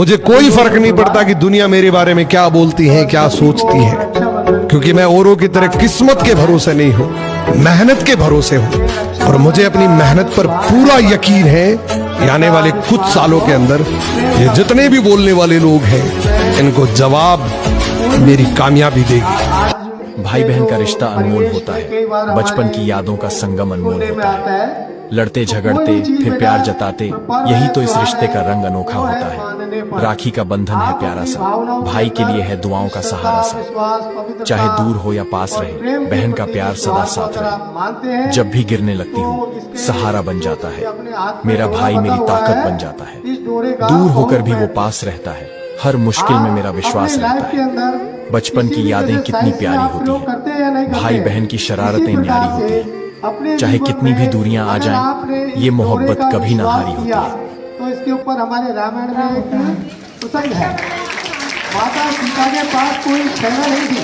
मुझे कोई फर्क नहीं पड़ता कि दुनिया मेरे बारे में क्या बोलती है, क्या सोचती है, क्योंकि मैं औरों की तरह किस्मत के भरोसे नहीं हूं, मेहनत के भरोसे हूं। और मुझे अपनी मेहनत पर पूरा यकीन है कि आने वाले कुछ सालों के अंदर ये जितने भी बोलने वाले लोग हैं, इनको जवाब मेरी कामयाबी देगी। भाई बहन का रिश्ता अनमोल होता है, बचपन की यादों का संगम अनमोल होता है। लड़ते झगड़ते फिर प्यार जताते, यही तो इस रिश्ते का रंग अनोखा होता है। राखी का बंधन है प्यारा सा, भाई के लिए है दुआओं का सहारा सा। चाहे दूर हो या पास रहे, बहन का प्यार सदा साथ रहे। जब भी गिरने लगती हूँ, सहारा बन जाता है। मेरा भाई मेरी ताकत बन जाता है। दूर होकर भी वो पास रहता है, हर मुश्किल में मेरा विश्वास रहता है। बचपन की यादें कितनी प्यारी होती हैं, भाई बहन की शरारतें न्यारी होती हैं। चाहे कितनी भी दूरियां आ जाएं, ये मोहब्बत कभी ना हारी होती है। तो इसके ऊपर हमारे रामायण में एक प्रसंग है। माता सीता के पास कोई सेना नहीं थी,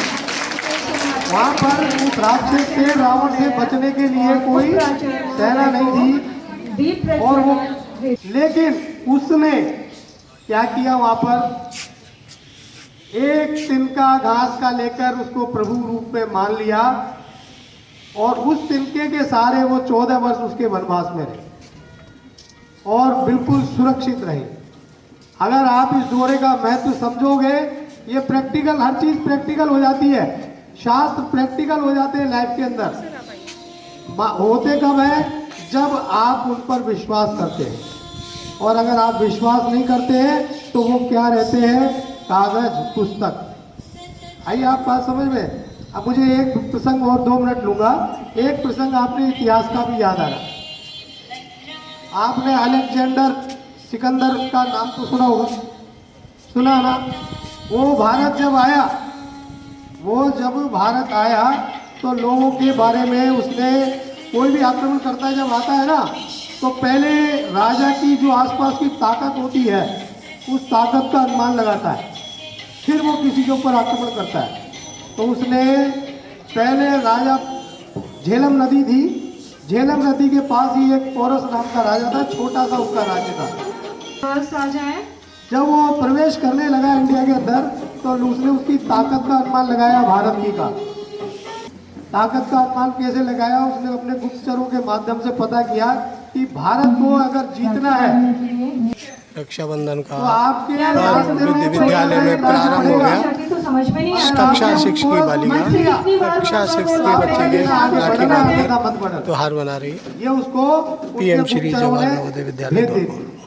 वहां पर उस राक्षस से, रावण से बचने के लिए कोई सेना नहीं थी। और वो लेकिन उसने क्या किया, वहां पर एक तिनका घास का लेकर उसको प्रभु रूप में मान लिया और उस तिनके के सहारे वो 14 वर्ष उसके वनवास में रहे और बिल्कुल सुरक्षित रहे। अगर आप इस डोरे का महत्व समझोगे, ये प्रैक्टिकल, हर चीज प्रैक्टिकल हो जाती है, शास्त्र प्रैक्टिकल हो जाते हैं लाइफ के अंदर। होते कब है, जब आप उन पर विश्वास करते हैं। और अगर आप विश्वास नहीं करते हैं तो वो क्या रहते हैं, कागज पुस्तक। आइए आप बात समझ में। अब मुझे एक प्रसंग और 2 मिनट लूंगा। एक प्रसंग आपने इतिहास का भी याद आ रहा। आपने अलेक्जेंडर सिकंदर का नाम तो सुना होगा, सुना ना। वो जब भारत आया तो लोगों के बारे में उसने, कोई भी आक्रमण करता है जब आता है ना, तो पहले राजा की जो आसपास की ताकत होती है उस ताकत का अनुमान लगाता है, फिर वो किसी के ऊपर आक्रमण करता है। तो उसने पहले राजा, झेलम नदी थी, झेलम नदी के पास ही एक पोरस नाम का राजा था, छोटा सा उसका राज्य था। पोरस राजा है। जब वो प्रवेश करने लगा इंडिया के अंदर, तो उसने उसकी ताकत का अनुमान लगाया, भारत की का ताकत का अनुमान कैसे लगाया, उसने अपने गुप्तचरों के माध्यम से पता किया कि भारत को अगर जीतना है, रक्षाबंधन का तो आपके विद्यालय में प्रारंभ हो गया। कक्षा 6 की बालिका कक्षा 6 के बच्चे के राखी बांधकर त्योहार मना रही है। ये उसको PM श्री जवाहर नवोदय विद्यालय।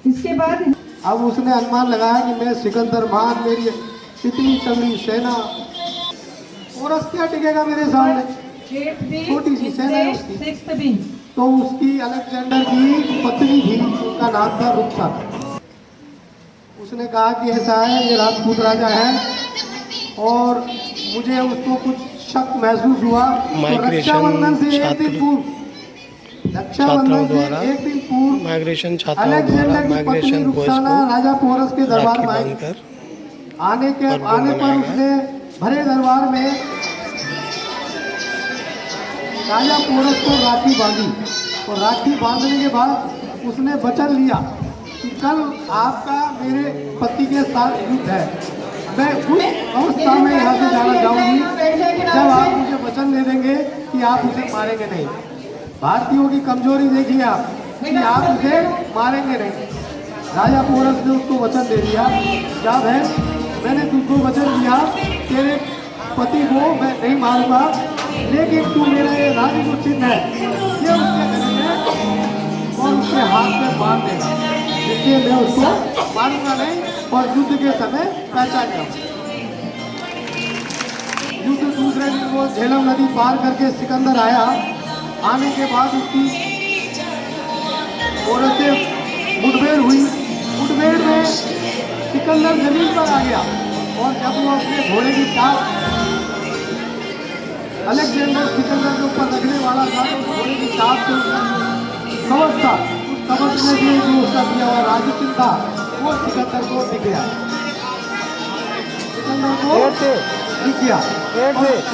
इसके बाद अब उसने अनुमान लगाया कि मैं सिकंदर महान, मेरी इतनी तगड़ी सेना, और क्या टिकेगा मेरे सामने, छोटी सी सेना है उसकी। तो उसकी अलेक्जेंडर की पत्नी थी, उसका नाम था रुखसाना। उसने कहा कि ऐसा है, ये राजपूत राजा है और मुझे उसको कुछ शक महसूस हुआ। तो रक्षाबंधन से एक दिन पूर्व, रक्षाबंधन से एक दिन पूर्व माइग्रेशन छात्रों अलेक्जेंडर द्वारा की पत्नी माइग्रेशन बॉयज रुखसाना को राजा पोरस के दरबार राखी में आई। बांधकर आने पर उसने भरे दरबार में राजा पोरस को राखी बांधी। और राखी बांधने के बाद उसने वचन लिया कि कल आपका मेरे पति के साथ युद्ध है, मैं उस अवस्था में यहाँ से जाना चाहूँगी जब आप मुझे वचन दे देंगे कि आप उसे मारेंगे नहीं। भारतीयों की कमजोरी देखिए आप, कि आप उसे मारेंगे नहीं। राजा पोरस ने उसको वचन दे दिया, क्या बहन, मैंने तुझको वचन दिया, तेरे पति को मैं नहीं मारूंगा, लेकिन तू मेरा ये रानी जो चिन्ह है ये उसके गले में और उसके हाथ में बांध देगा, इसलिए मैं उसको मारूंगा नहीं और युद्ध के समय पहचान जाऊंगा। युद्ध दूसरे दिन वो झेलम नदी पार करके सिकंदर आया। आने के बाद उसकी औरत से मुठभेड़ हुई। मुठभेड़ में सिकंदर जमीन पर आ गया और जब वो अपने घोड़े की चाल अलेक्जेंडर सिकंदर के ऊपर रखने वाला था, तो घोड़े की चाल से कवच था, उस कवच में भी जो उसका दिया हुआ राज्य चिन्ह था वो सिकंदर को दिख गया। सिकंदर को दिख गया,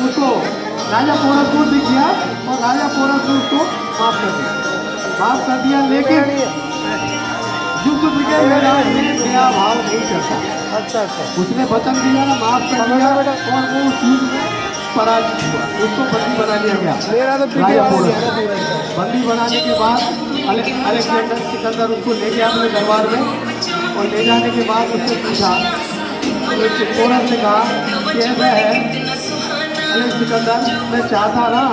उसको राजा पोरस को दिख गया और राजा पोरस ने उसको माफ कर दिया। लेकिन युद्ध विजय मेरा नया भाव नहीं करता। अच्छा अच्छा। उसने वचन दिया, माफ कर दिया और वो उस युद्ध में पराजित हुआ, उसको बंदी बना लिया गया। मेरा तो पीछे राजा वाला पोरस। दिया ना पूरा। बंदी बनाने के बाद अलेक्जेंडर सिकंदर उसको ले गया अपने दरबार में और ले जाने के बाद उससे पूछा, पोरस ने कहा कि ऐसा है अलेक्जेंडर सिकंदर, मैं चाहता ना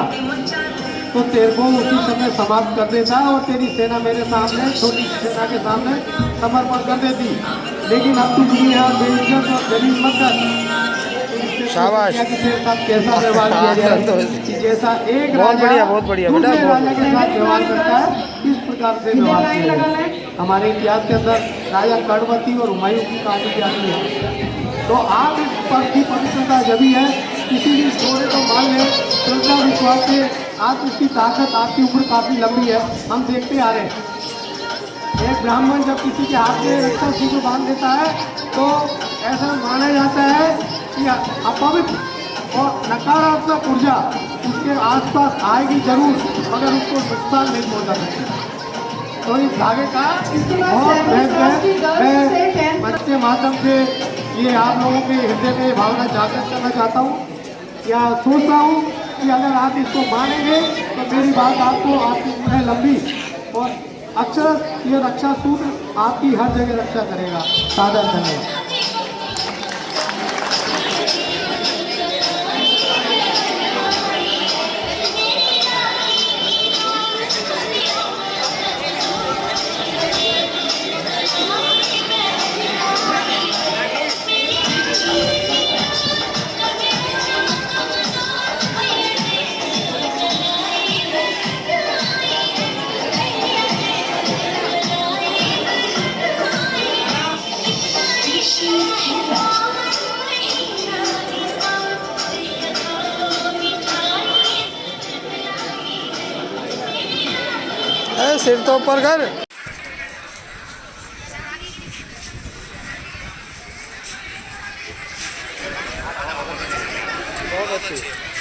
तो तेरे को उसी समय समाप्त कर देता और तेरी सेना मेरे सामने, छोटी सेना के सामने समर्पण कर देती, लेकिन अब तू मुझे यहाँ बेइज्जत और जलील मत कर। शाबाश। कि तेरे साथ कैसा व्यवहार किया जाए, कि जैसा एक बहुत राजा बढ़िया, बहुत बढ़िया बेटा, दूसरे बहुत राजा के साथ व्यवहार करता है, इस प्रकार से व्यवहार किया जाए। हमारे इतिहास के अंदर राजा कर्णवती और हुमायूं की कहानी भी आती है। तो आप इस पद की पवित्रता जब भी है, किसी भी थोड़े को मान लें, श्रद्धा विश्वास से आप इसकी ताकत, आपकी उम्र काफ़ी लंबी है, हम देखते आ रहे हैं। एक ब्राह्मण जब किसी के हाथ में रक्षा सूत्र बांध देता है तो ऐसा माना जाता है कि अपवित्र और नकारात्मक ऊर्जा उसके आसपास आएगी जरूर, मगर उसको नुकसान नहीं पहुंचा सकती। तो इस धागे का बहुत महत्व है। मैं मंच के माध्यम से ये आप लोगों के हृदय में भावना जागृत करना चाहता हूँ, या सोचता हूँ कि अगर आप इसको मानेंगे तो मेरी बात आपको, आपकी उम्र है लंबी और अक्षर ये रक्षा सूत्र आपकी हर जगह रक्षा करेगा। सादर धन्यवाद। सिर तो ऊपर कर। बहुत अच्छी।